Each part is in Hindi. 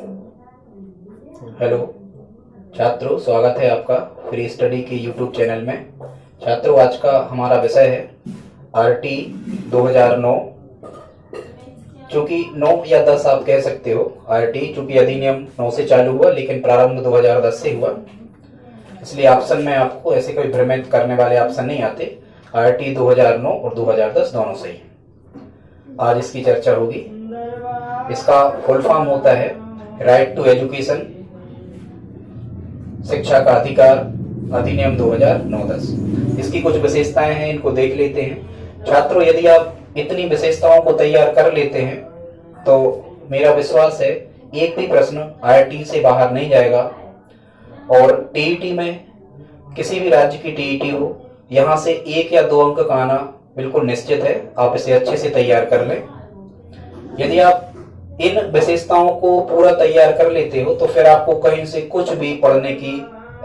हेलो छात्रों, स्वागत है आपका फ्री स्टडी के यूट्यूब चैनल में। छात्रों, आज का हमारा विषय है आरटी 2009। चूंकि 9 या 10 आप कह सकते हो। आरटी चूंकि अधिनियम 9 से चालू हुआ लेकिन प्रारंभ 2010 से हुआ, इसलिए ऑप्शन में आपको ऐसे कोई भ्रमित करने वाले ऑप्शन नहीं आते। आरटी 2009 और 2010 दोनों सही है। आज इसकी चर्चा होगी। इसका फुल फॉर्म होता है राइट टू एजुकेशन, शिक्षा का अधिकार, अधिनियम 2009-10। इसकी कुछ विशेषताएं हैं, इनको देख लेते हैं। छात्रों, यदि आप इतनी विशेषताओं को तैयार कर लेते हैं तो मेरा विश्वास है एक भी प्रश्न आरटी से बाहर नहीं जाएगा। और टीईटी में किसी भी राज्य की टीईटी हो, यहां से 1 या 2 अंक का आना बिल्कुल निश्चित है। आप इसे अच्छे से तैयार कर लें। यदि आप इन विशेषताओं को पूरा तैयार कर लेते हो तो फिर आपको कहीं से कुछ भी पढ़ने की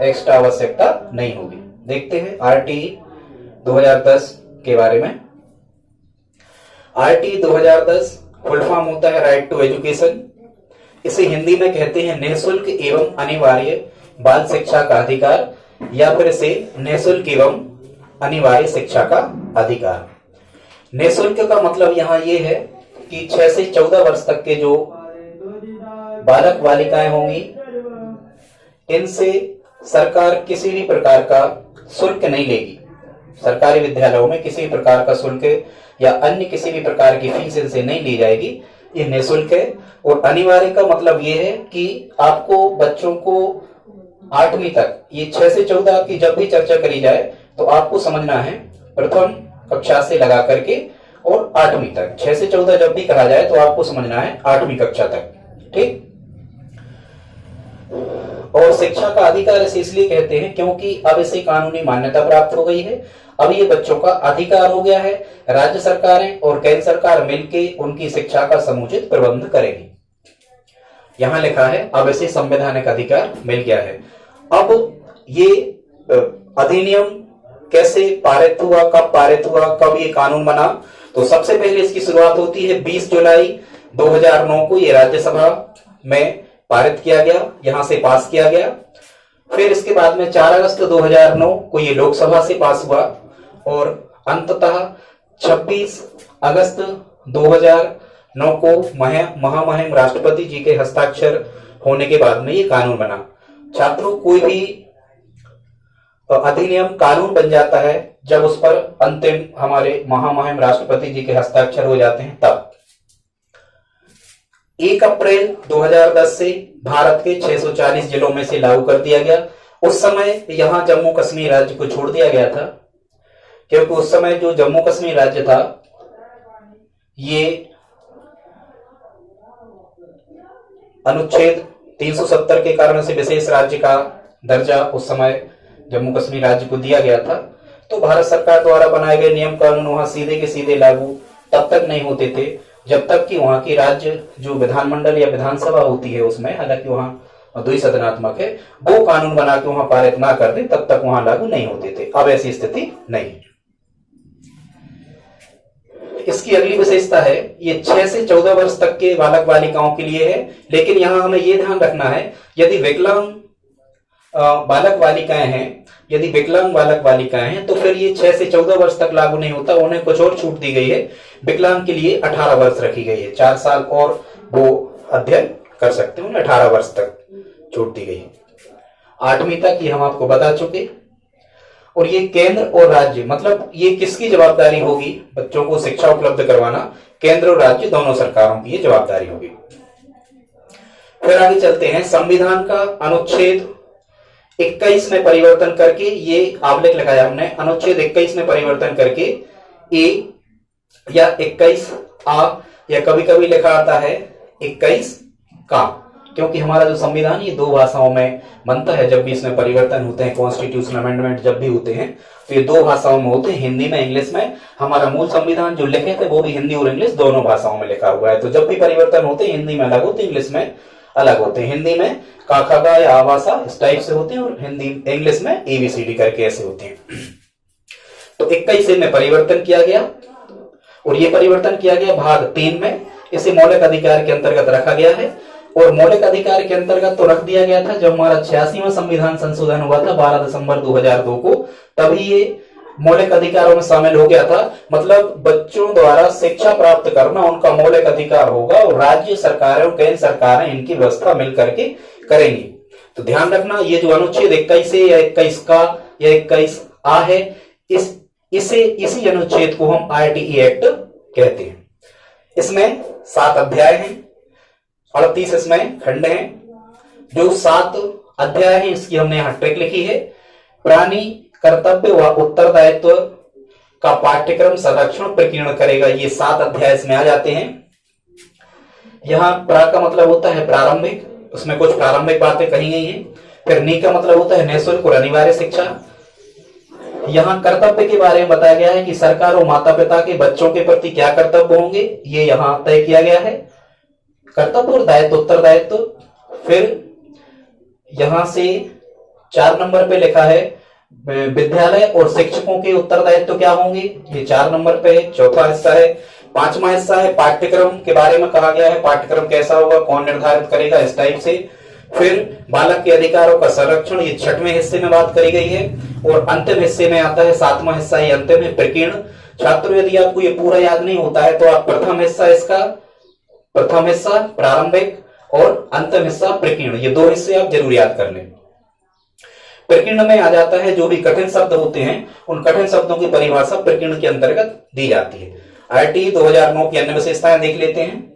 एक्स्ट्रा आवश्यकता नहीं होगी। देखते हैं आरटी 2010 के बारे में। आरटी 2010 फुल फॉर्म होता है राइट टू एजुकेशन। इसे हिंदी में कहते हैं निःशुल्क एवं अनिवार्य बाल शिक्षा का अधिकार, या फिर इसे निःशुल्क एवं अनिवार्य शिक्षा का अधिकार। निःशुल्क का मतलब यहाँ ये है कि 6 से 14 वर्ष तक के जो बालक बालिकाएं होंगी, इनसे सरकार किसी भी प्रकार का शुल्क नहीं लेगी। सरकारी विद्यालयों में किसी भी प्रकार का शुल्क या अन्य किसी भी प्रकार की फीस इनसे नहीं ली जाएगी। ये निःशुल्क है। और अनिवार्य का मतलब ये है कि आपको बच्चों को 8वीं तक, ये 6 से 14 की जब भी चर्चा करी जाए तो आपको समझना है प्रथम कक्षा से लगा करके और 8वीं तक। 6 से 14 जब भी कहा जाए तो आपको समझना है 8वीं कक्षा तक, ठीक। और शिक्षा का अधिकार इसे इसलिए कहते हैं क्योंकि अब इसे कानूनी मान्यता प्राप्त हो गई है। अब ये बच्चों का अधिकार हो गया है। राज्य सरकारें और केंद्र सरकार मिलकर उनकी शिक्षा का समुचित प्रबंध करेगी। यहां लिखा है अब इसे संवैधानिक अधिकार मिल गया है। अब ये अधिनियम कैसे पारित हुआ, कब पारित हुआ, कब ये कानून बना, तो सबसे पहले इसकी शुरुआत होती है 20 जुलाई 2009 को। ये राज्यसभा में पारित किया गया, यहां से पास किया गया। फिर इसके बाद में 4 अगस्त 2009 को ये लोकसभा से पास हुआ और अंततः 26 अगस्त 2009 को महामहिम राष्ट्रपति जी के हस्ताक्षर होने के बाद में ये कानून बना। छात्रों, कोई भी अधिनियम कानून बन जाता है जब उस पर अंतिम हमारे महामहिम राष्ट्रपति जी के हस्ताक्षर हो जाते हैं तब। 1 अप्रैल 2010 से भारत के 640 जिलों में से लागू कर दिया गया। उस समय यहां जम्मू कश्मीर राज्य को छोड़ दिया गया था, क्योंकि उस समय जो जम्मू कश्मीर राज्य था ये अनुच्छेद 370 के कारण से विशेष राज्य का दर्जा उस समय जम्मू कश्मीर राज्य को दिया गया था। तो भारत सरकार द्वारा बनाए गए नियम कानून वहां सीधे के सीधे लागू तब तक नहीं होते थे जब तक कि वहां की राज्य जो विधानमंडल या विधानसभा होती है उसमें, हालांकि वहां द्विसदनात्मक है, वो कानून बना के वहां पारित ना कर दे तब तक वहां लागू नहीं होते थे। अब ऐसी स्थिति नहीं। इसकी अगली विशेषता है ये 6 से 14 वर्ष तक के बालक बालिकाओं के लिए है। लेकिन यहां हमें यह ध्यान रखना है, यदि विकलांग बालक बालिकाएं हैं, यदि विकलांग बालक बालिकाएं हैं तो फिर ये 6 से 14 वर्ष तक लागू नहीं होता। उन्हें कुछ और छूट दी गई है। विकलांग के लिए 18 वर्ष रखी गई है, 4 साल और वो अध्ययन कर सकते हैं। उन्हें 18 वर्ष तक छूट दी गई है। 8वीं तक ये हम आपको बता चुके। और ये केंद्र और राज्य, मतलब ये किसकी जवाबदारी होगी बच्चों को शिक्षा उपलब्ध करवाना? केंद्र और राज्य दोनों सरकारों की ये जवाबदारी होगी। फिर आगे चलते हैं। संविधान का अनुच्छेद 21 में परिवर्तन करके, ये आलेख लगाया हमने, अनुच्छेद 21 में परिवर्तन करके ए या 21 आ या कभी कभी लिखा आता है 21 का, क्योंकि हमारा जो संविधान ये 2 भाषाओं में बनता है। जब भी इसमें परिवर्तन होते हैं, कॉन्स्टिट्यूशनल अमेंडमेंट जब भी होते हैं तो ये 2 भाषाओं में होते हैं, हिंदी में, इंग्लिश में। हमारा मूल संविधान जो लिखे थे वो भी हिंदी और इंग्लिश दोनों भाषाओं में लिखा हुआ है। तो जब भी परिवर्तन होते हैं हिंदी में अलग होते हैं, इंग्लिश में अलग होते हैं। हिंदी में का खा गा या आवासा इस टाइप से होते हैं और हिंदी इंग्लिश में ABCD करके ऐसे होते हैं। तो 21 में परिवर्तन किया गया और ये परिवर्तन किया गया भाग 3 में। इसे मौलिक अधिकार के अंतर्गत रखा गया है और मौलिक अधिकार के अंतर्गत तो रख दिया गया था जब हमारा 86वां संविधान संशोधन हुआ था 12 दिसंबर 2002 को, तभी ये मौलिक अधिकारों में शामिल हो गया था। मतलब बच्चों द्वारा शिक्षा प्राप्त करना उनका मौलिक अधिकार होगा और राज्य सरकारें और केंद्र सरकारें इनकी व्यवस्था मिलकर के करेंगी। तो ध्यान रखना, ये जो अनुच्छेद 21 है या 21 का या 21 आ है, इसी अनुच्छेद को हम आरटीई एक्ट कहते हैं। इसमें 7 अध्याय हैं, 38 इसमें खंड हैं। जो 7 अध्याय हैं इसकी हमने यहां ट्रिक लिखी है। प्राणी कर्तव्य व उत्तरदायित्व का पाठ्यक्रम संरक्षण प्रकीर्ण करेगा, ये 7 अध्याय इसमें आ जाते हैं। यहां प्रा का मतलब होता है प्रारंभिक, उसमें कुछ प्रारंभिक बातें कही गई हैं। फिर नी का मतलब होता है निःशुल्क और अनिवार्य शिक्षा। यहाँ कर्तव्य के बारे में बताया गया है कि सरकार और माता पिता के बच्चों के प्रति क्या कर्तव्य होंगे, ये यहां तय किया गया है। कर्तव्य और दायित्व, उत्तरदायित्व। फिर यहां से 4 नंबर पे लिखा है विद्यालय और शिक्षकों के उत्तरदायित्व क्या होंगे, ये 4 नंबर पे है। चौथा हिस्सा है। 5वां हिस्सा है पाठ्यक्रम के बारे में कहा गया है, पाठ्यक्रम कैसा होगा, कौन निर्धारित करेगा, इस टाइप से। फिर बालक के अधिकारों का संरक्षण, ये 6वें हिस्से में बात करी गई है। और अंतिम हिस्से में आता है 7वां हिस्सा, ये अंतिम है प्रकीर्ण। छात्रों यदि आपको ये पूरा याद नहीं होता है तो आप प्रथम हिस्सा प्रारंभिक और अंतिम हिस्सा प्रकीर्ण, ये 2 हिस्से आप जरूर याद कर लें। प्रकीर्ण में आ जाता है जो भी कठिन शब्द होते हैं, उन कठिन शब्दों की परिभाषा प्रकीर्ण के अंतर्गत दी जाती है। आरटीई 2009 की अन्य विशेषताएं देख लेते हैं।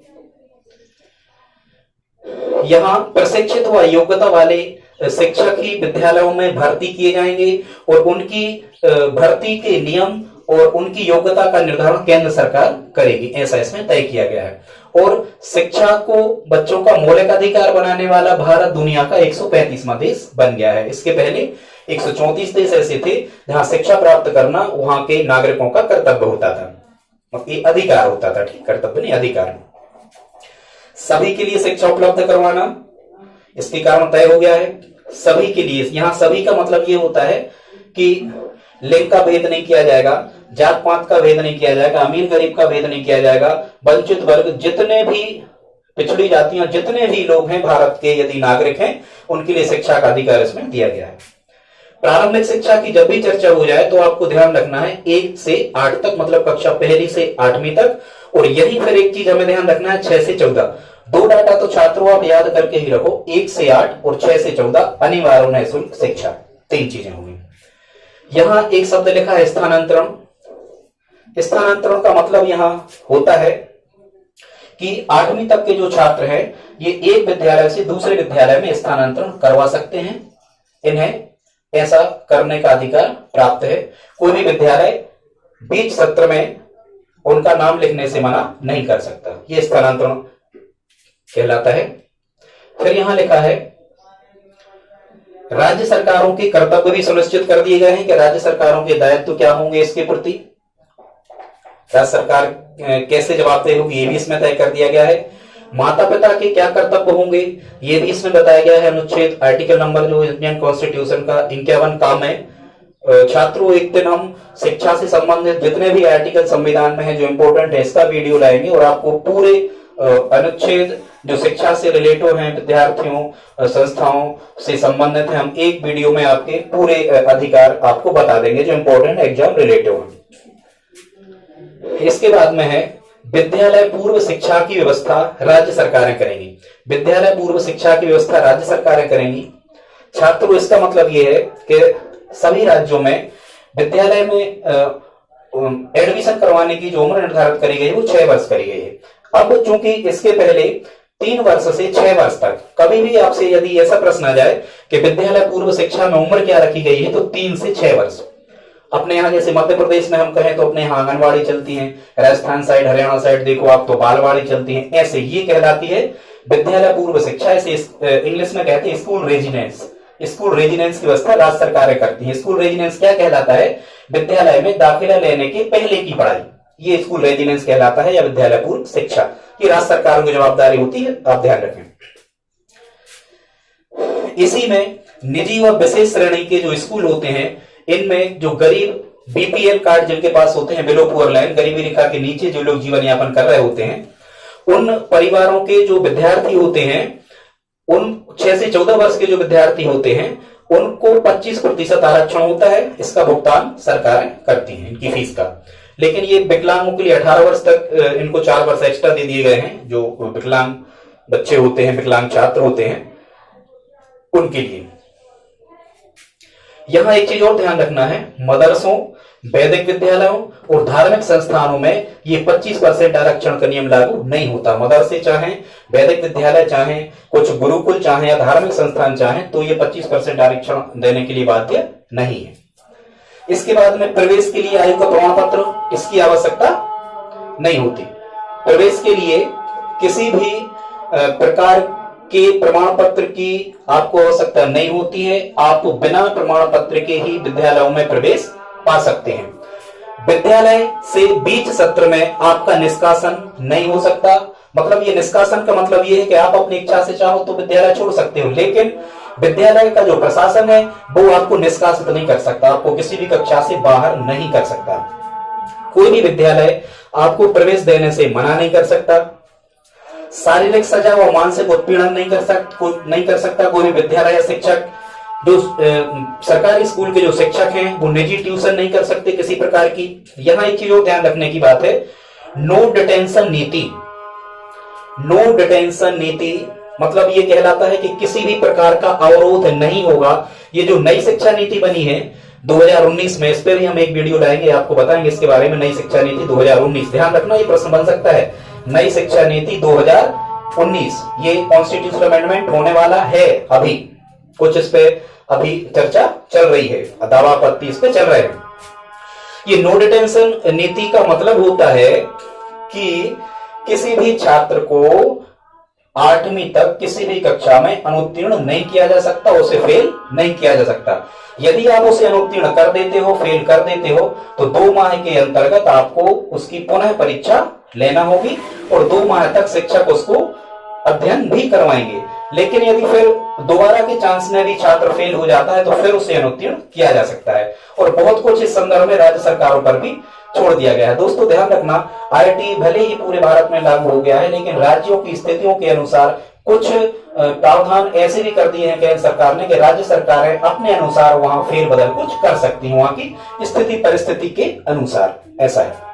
यहाँ प्रशिक्षित व योग्यता वाले शिक्षक ही विद्यालयों में भर्ती किए जाएंगे और उनकी भर्ती के नियम और उनकी योग्यता का निर्धारण केंद्र सरकार करेगी, ऐसा इसमें तय किया गया है। और शिक्षा को बच्चों का मौलिक अधिकार बनाने वाला भारत दुनिया का 135वां देश बन गया है। इसके पहले 134 देश ऐसे थे जहां शिक्षा प्राप्त करना वहां के नागरिकों का कर्तव्य होता था, मतलब अधिकार होता था, ठीक, कर्तव्य नहीं अधिकार। सभी के लिए शिक्षा उपलब्ध करवाना, इसके कारण तय हो गया है सभी के लिए। यहां सभी का मतलब ये होता है कि लिंग का भेद नहीं किया जाएगा, जात पात का भेद नहीं किया जाएगा, अमीर गरीब का भेद नहीं किया जाएगा। वंचित वर्ग, जितने भी पिछड़ी जातियां, जितने भी लोग हैं भारत के यदि नागरिक हैं, उनके लिए शिक्षा का अधिकार इसमें दिया गया है। प्रारंभिक शिक्षा की जब भी चर्चा हो जाए तो आपको ध्यान रखना है 1 से 8 तक, मतलब कक्षा 1 से 8वीं तक। और यही फिर एक चीज हमें ध्यान रखना है 6 से 14। 2 डाटा तो छात्रों आप याद करके ही रखो, 1 से 8 और 6 से 14 अनिवार्य निःशुल्क शिक्षा, 3 चीजें होंगी। यहां एक शब्द लिखा है स्थानांतरण। स्थानांतरण का मतलब यहां होता है कि 8वीं तक के जो छात्र हैं ये एक विद्यालय से दूसरे विद्यालय में स्थानांतरण करवा सकते हैं, इन्हें ऐसा करने का अधिकार प्राप्त है। कोई भी विद्यालय बीच सत्र में उनका नाम लिखने से मना नहीं कर सकता, ये स्थानांतरण कहलाता है। फिर यहां लिखा है राज्य सरकारों के कर्तव्य भी सुनिश्चित कर दिए गए हैं कि राज्य सरकारों के दायित्व क्या होंगे इसके प्रति, राज्य सरकार कैसे जवाबदेह होगी ये भी इसमें तय कर दिया गया है। माता पिता के क्या कर्तव्य होंगे ये भी इसमें बताया गया है। अनुच्छेद आर्टिकल नंबर जो इंडियन कॉन्स्टिट्यूशन का 51 काम है। छात्रों एक दिन हम शिक्षा से संबंधित जितने भी आर्टिकल संविधान में है जो इंपोर्टेंट है इसका वीडियो लाएंगे और आपको पूरे अनुच्छेद जो शिक्षा से रिलेटेड हैं, विद्यार्थियों संस्थाओं से संबंधित है, हम एक वीडियो में आपके पूरे अधिकार आपको बता देंगे जो इंपोर्टेंट एग्जाम रिलेटेड है। इसके बाद में है विद्यालय पूर्व शिक्षा की व्यवस्था राज्य सरकारें करेंगी। विद्यालय पूर्व शिक्षा की व्यवस्था राज्य सरकारें करेंगी। छात्रों इसका मतलब यह है कि सभी राज्यों में विद्यालय में एडमिशन करवाने की जो उम्र निर्धारित करी गई है वो 6 वर्ष करी गई है। अब चूंकि इसके पहले 3 वर्ष से 6 वर्ष तक कभी भी आपसे यदि ऐसा प्रश्न आ जाए कि विद्यालय पूर्व शिक्षा में उम्र क्या रखी गई है तो 3 से 6 वर्ष। अपने यहाँ जैसे मध्य प्रदेश में हम कहें तो अपने यहाँ आंगनबाड़ी चलती है, राजस्थान साइड हरियाणा साइड देखो आप तो बालवाड़ी चलती है, ऐसे ये कहलाती है विद्यालय पूर्व शिक्षा। ऐसे इंग्लिश में कहते हैं स्कूल रेजिडेंस। स्कूल रेजिडेंस की व्यवस्था राज्य सरकारें करती है। स्कूल रेजिडेंस क्या कहलाता है, विद्यालय में दाखिला लेने के पहले की पढ़ाई, ये स्कूल रेजिडेंस कहलाता है या विद्यालय पूर्व शिक्षा। ये राज्य सरकारों की जवाबदारी होती है, आप ध्यान रखें। इसी में निजी और विशेष श्रेणी के जो स्कूल होते हैं इनमें जो गरीब बीपीएल कार्ड जिनके पास होते हैं, बिलो पुअर लाइन, गरीबी रेखा के नीचे जो लोग जीवन यापन कर रहे होते हैं, उन परिवारों के जो विद्यार्थी होते हैं उन 6 से 14 वर्ष के जो विद्यार्थी होते हैं उनको 25% आरक्षण होता है, इसका भुगतान सरकारें करती हैं इनकी फीस का। लेकिन ये विकलांगों के लिए 18 वर्ष तक इनको 4 वर्ष एक्स्ट्रा दे दिए गए हैं। जो विकलांग बच्चे होते हैं, विकलांग छात्र होते हैं, उनके लिए। यहां एक चीज और ध्यान रखना है, मदरसों, वैदिक विद्यालयों और धार्मिक संस्थानों में ये 25% आरक्षण का नियम लागू नहीं होता। मदरसे चाहे, वैदिक विद्यालय चाहे, कुछ गुरुकुल चाहे या धार्मिक संस्थान चाहे, तो ये 25% आरक्षण देने के लिए बाध्य नहीं है। इसके बाद में प्रवेश के लिए आयु का प्रमाण पत्र, इसकी आवश्यकता नहीं होती। प्रवेश के लिए किसी भी प्रकार के प्रमाण पत्र की आपको आवश्यकता नहीं होती है। आप बिना प्रमाण पत्र के ही विद्यालयों में प्रवेश पा सकते हैं। विद्यालय से बीच सत्र में आपका निष्कासन नहीं हो सकता। मतलब ये निष्कासन का मतलब ये है कि आप अपनी इच्छा से चाहो तो विद्यालय छोड़ सकते हो, लेकिन विद्यालय का जो प्रशासन है वो आपको निष्कासित नहीं कर सकता, आपको किसी भी कक्षा से बाहर नहीं कर सकता। कोई भी विद्यालय आपको प्रवेश देने से मना नहीं कर सकता। शारीरिक सजा व मानसिक उत्पीड़न नहीं कर सकता कोई भी विद्यालय या शिक्षक। जो सरकारी स्कूल के जो शिक्षक हैं वो निजी ट्यूशन नहीं कर सकते किसी प्रकार की। यहां एक चीज और ध्यान रखने की बात है, नो डिटेंशन नीति। नो डिटेंशन नीति मतलब ये कहलाता है कि किसी भी प्रकार का अवरोध नहीं होगा। ये जो नई शिक्षा नीति बनी है 2019 में, इस पर भी हम एक वीडियो लाएंगे, आपको बताएंगे इसके बारे में। नई शिक्षा नीति 2019, ध्यान रखना ये प्रश्न बन सकता है। नई शिक्षा नीति 2019, ये कॉन्स्टिट्यूशनल अमेंडमेंट होने वाला है। अभी कुछ इस पे अभी चर्चा चल रही है, दावा आपत्ति इस पे चल रहे हैं। ये नो डिटेंशन नीति का मतलब होता है कि किसी भी छात्र को 8वीं तक किसी भी कक्षा में अनुत्तीर्ण नहीं किया जा सकता, उसे फेल नहीं किया जा सकता। यदि आप उसे अनुत्तीर्ण कर देते हो, फेल कर देते हो, तो 2 माह के अंतर्गत आपको उसकी पुनः परीक्षा लेना होगी और 2 माह तक शिक्षक उसको अध्ययन भी करवाएंगे। लेकिन यदि फिर दोबारा के चांस में भी छात्र फेल हो जाता है तो फिर उसे अनुत्तीर्ण किया जा सकता है। और बहुत कुछ इस संदर्भ में राज्य सरकारों पर भी छोड़ दिया गया है। दोस्तों ध्यान रखना, आईआईटी भले ही पूरे भारत में लागू हो गया है, लेकिन राज्यों की स्थितियों के अनुसार कुछ प्रावधान ऐसे भी कर दिए हैं केंद्र सरकार ने कि राज्य सरकारें अपने अनुसार वहां फेरबदल कुछ कर सकती हैं, वहां की स्थिति परिस्थिति के अनुसार। ऐसा है।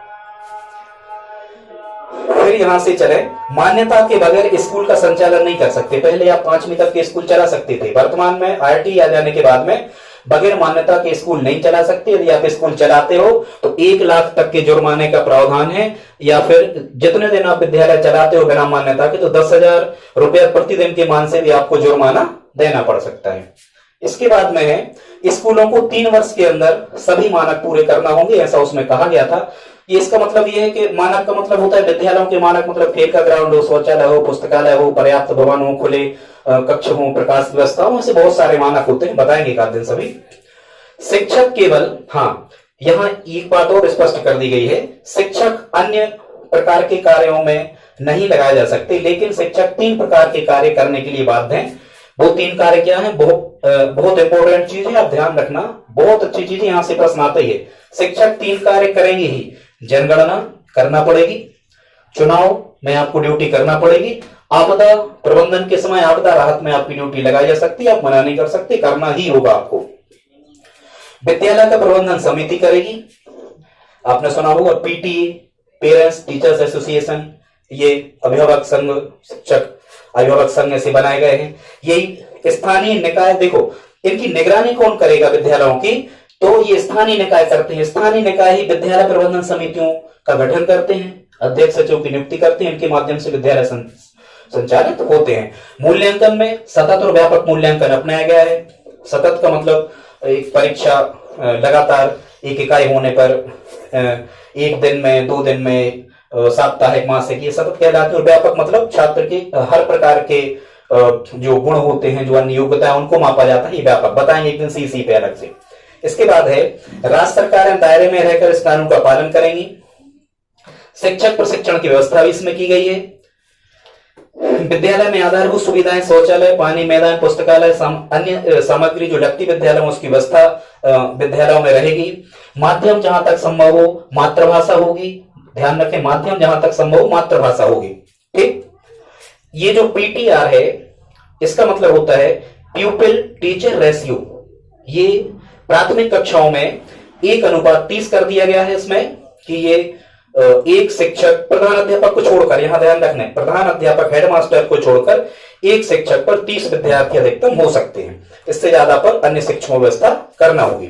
फिर यहां से चले, मान्यता के बगैर स्कूल का संचालन नहीं कर सकते। पहले आप 5वीं तक के स्कूल चला सकते थे, वर्तमान में आईआईटी आ जाने के बाद में बगैर मान्यता के स्कूल नहीं चला सकते। यदि आप स्कूल चलाते हो तो 1 लाख तक के जुर्माने का प्रावधान है, या फिर जितने दिन आप विद्यालय चलाते हो बिना मान्यता के तो 10,000 रुपया प्रतिदिन के मान से भी आपको जुर्माना देना पड़ सकता है। इसके बाद में है, स्कूलों को 3 वर्ष के अंदर सभी मानक पूरे करना होंगे, ऐसा उसमें कहा गया था। ये इसका मतलब ये है कि मानक का मतलब होता है विद्यालयों के मानक, मतलब खेल का ग्राउंड हो, शौचालय हो, पुस्तकालय हो, पर्याप्त भवन हो, खुले कक्ष हो, प्रकाश व्यवस्था हो, ऐसे बहुत सारे मानक होते हैं, बताएंगे एक आध दिन सभी। शिक्षक केवल, हाँ यहाँ एक बात और स्पष्ट कर दी गई है, शिक्षक अन्य प्रकार के कार्यों में नहीं लगाए जा सकते, लेकिन शिक्षक 3 प्रकार के कार्य करने के लिए बाध्य हैं। वो 3 कार्य क्या है, बहुत इंपॉर्टेंट चीज है, आप ध्यान रखना, बहुत अच्छी चीज है, यहां से प्रश्न आता ही है। शिक्षक 3 कार्य करेंगे ही, जनगणना करना पड़ेगी, चुनाव में आपको ड्यूटी करना पड़ेगी, आपदा प्रबंधन के समय आपदा राहत में आपकी ड्यूटी लगाई जा सकती है, आप मना नहीं कर सकते, करना ही होगा आपको। विद्यालय का प्रबंधन समिति करेगी, आपने सुना होगा पीटीए, पेरेंट्स टीचर्स एसोसिएशन, ये अभिभावक संघ, शिक्षक अभिभावक संघ ऐसे बनाए गए हैं। यही स्थानीय निकाय, देखो इनकी निगरानी कौन करेगा विद्यालयों की, तो ये स्थानीय निकाय करते हैं। स्थानीय निकाय ही विद्यालय प्रबंधन समितियों का गठन करते हैं, अध्यक्ष सचिव की नियुक्ति करते हैं, इनके माध्यम से विद्यालय संचालित होते हैं। मूल्यांकन में सतत और व्यापक मूल्यांकन अपनाया गया है। सतत का मतलब एक परीक्षा लगातार एक इकाई होने पर 1 दिन में, 2 दिन में, साप्ताहिक, मासिक, ये सतत कहलाते हैं। और व्यापक मतलब छात्र के हर प्रकार के जो गुण होते हैं, जो अन्य योग्यता है, उनको मापा जाता है, ये व्यापक, बताएंगे एक दिन सीसी पे अलग से। इसके बाद है, राज्य सरकारें दायरे में रहकर इस कानून का पालन करेंगी। शिक्षक प्रशिक्षण की व्यवस्था भी इसमें की गई है। विद्यालय में आधारभूत सुविधाएं, शौचालय, पानी, मैदान, पुस्तकालय, अन्य सामग्री जो लगती विद्यालय में, उसकी व्यवस्था विद्यालयों में रहेगी। माध्यम जहां तक संभव हो मातृभाषा होगी, ध्यान रखें, माध्यम जहां तक संभव हो मातृभाषा होगी। ठीक, ये जो पीटीआर है, इसका मतलब होता है प्यूपिल टीचर रेशियो। ये प्राथमिक कक्षाओं में 1:30 कर दिया गया है इसमें कि ये एक शिक्षक प्रधान अध्यापक को छोड़कर, यहां ध्यान रखना है, प्रधान अध्यापक हेडमास्टर को छोड़कर एक शिक्षक पर 30 विद्यार्थी अधिकतम हो सकते हैं। इससे ज्यादा पर अन्य शिक्षकों व्यवस्था करना होगी।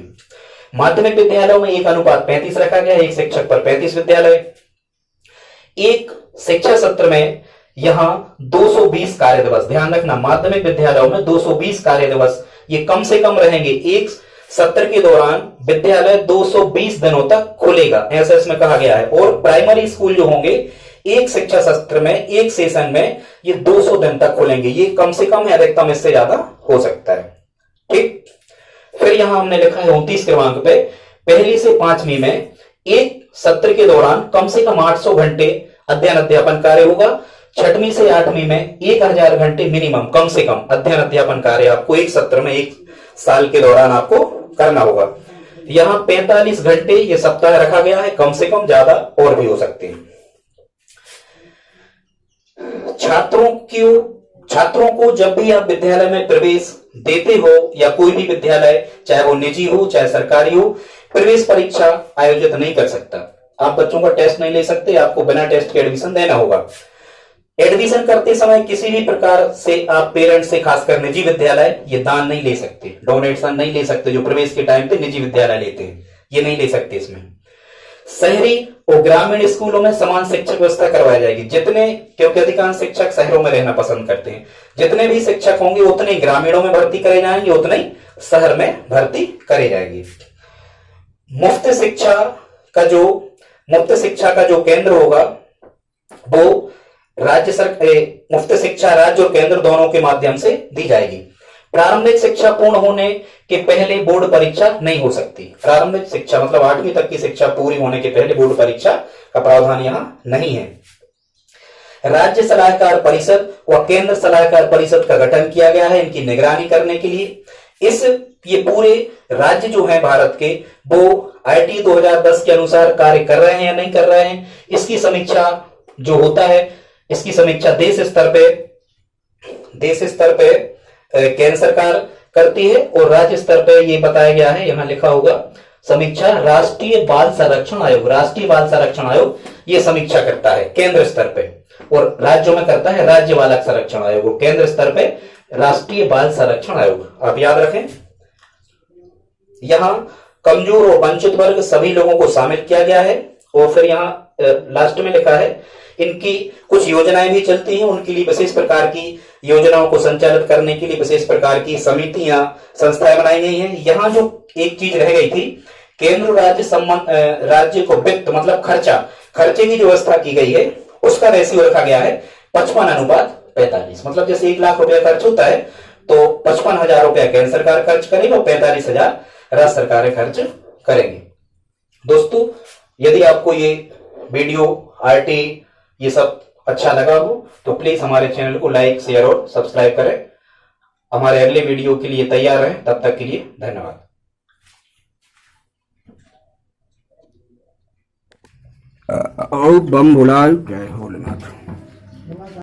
माध्यमिक विद्यालयों में 1:35 रखा गया, एक शिक्षक पर 35 विद्यालय। एक शिक्षा सत्र में यहां 220 कार्य दिवस, ध्यान रखना माध्यमिक विद्यालयों में 220 कार्य दिवस ये कम से कम रहेंगे। एक सत्र के दौरान विद्यालय 220 दिनों तक खुलेगा, ऐसा इसमें कहा गया है। और प्राइमरी स्कूल जो होंगे एक शिक्षा सत्र में, एक सेशन में ये 200 दिन तक खुलेंगे। ये कम से कम है, अधिकतम इससे ज्यादा हो सकता है। ठीक, फिर यहां हमने लिखा है 29 क्रमांक पे, पहली से 5वीं में एक सत्र के दौरान कम से कम 800 घंटे अध्ययन अध्यापन कार्य होगा। 6वीं से 8वीं में 1000 घंटे मिनिमम, कम से कम अध्ययन अध्यापन कार्य आपको एक सत्र में, एक साल के दौरान आपको करना होगा। यहां 45 घंटे ये सप्ताह रखा गया है, कम से कम, ज्यादा और भी हो सकते हैं। छात्रों को जब भी आप विद्यालय में प्रवेश देते हो या कोई भी विद्यालय, चाहे वो निजी हो चाहे सरकारी हो, प्रवेश परीक्षा आयोजित नहीं कर सकता। आप बच्चों का टेस्ट नहीं ले सकते, आपको बिना टेस्ट के एडमिशन देना होगा। एडमिशन करते समय किसी भी प्रकार से आप पेरेंट्स से, खासकर निजी विद्यालय, ये दान नहीं ले सकते, डोनेशन नहीं ले सकते, जो प्रवेश के टाइम पे निजी विद्यालय लेते हैं, ये नहीं ले सकते इसमें। शहरी और ग्रामीण स्कूलों में समान शिक्षक व्यवस्था करवाई जाएगी। जितने, क्योंकि अधिकांश शिक्षक शहरों में रहना पसंद करते हैं, जितने भी शिक्षक होंगे उतने ग्रामीणों में भर्ती करे जाएंगे, उतने शहर में भर्ती करे जाएंगे। मुफ्त शिक्षा का जो केंद्र होगा वो राज्य सरकार, मुफ्त शिक्षा राज्य और केंद्र दोनों के माध्यम से दी जाएगी। प्रारंभिक शिक्षा पूर्ण होने के पहले बोर्ड परीक्षा नहीं हो सकती। प्रारंभिक शिक्षा मतलब 8वीं तक की शिक्षा पूरी होने के पहले बोर्ड परीक्षा का प्रावधान यहां नहीं है। राज्य सलाहकार परिषद व केंद्र सलाहकार परिषद का गठन किया गया है इनकी निगरानी करने के लिए। ये पूरे राज्य जो है भारत के, वो आईटी 2010 के अनुसार कार्य कर रहे हैं या नहीं कर रहे हैं, इसकी समीक्षा जो होता है, इसकी समीक्षा देश स्तर पे केंद्र सरकार करती है और राज्य स्तर पे ये बताया गया है, यहां लिखा होगा समीक्षा राष्ट्रीय बाल संरक्षण आयोग। राष्ट्रीय बाल संरक्षण आयोग ये समीक्षा करता है केंद्र स्तर पे, और राज्यों में करता है राज्य बाल संरक्षण आयोग। केंद्र स्तर पे राष्ट्रीय बाल संरक्षण आयोग, आप याद रखें। यहां कमजोर और वंचित वर्ग सभी लोगों को शामिल किया गया है। और फिर यहां लास्ट में लिखा है इनकी कुछ योजनाएं भी चलती हैं, उनके लिए विशेष प्रकार की योजनाओं को संचालित करने के लिए विशेष प्रकार की समितियां, संस्थाएं बनाई गई हैं। यहां जो एक चीज रह गई थी, केंद्र राज्य को वित्त मतलब खर्चे की जो व्यवस्था की गई है, उसका रेशियो रखा गया है 55:45। मतलब जैसे 1 लाख रुपया खर्च होता है तो 55,000 रुपया केंद्र सरकार खर्च करेगी और 45,000 राज्य सरकारें खर्च करेंगे। दोस्तों, यदि आपको ये वीडियो, आरटी, ये सब अच्छा लगा हो तो प्लीज हमारे चैनल को लाइक, शेयर और सब्सक्राइब करें। हमारे अगले वीडियो के लिए तैयार रहें, तब तक के लिए धन्यवाद। और बम भुला जय भोलेनाथ।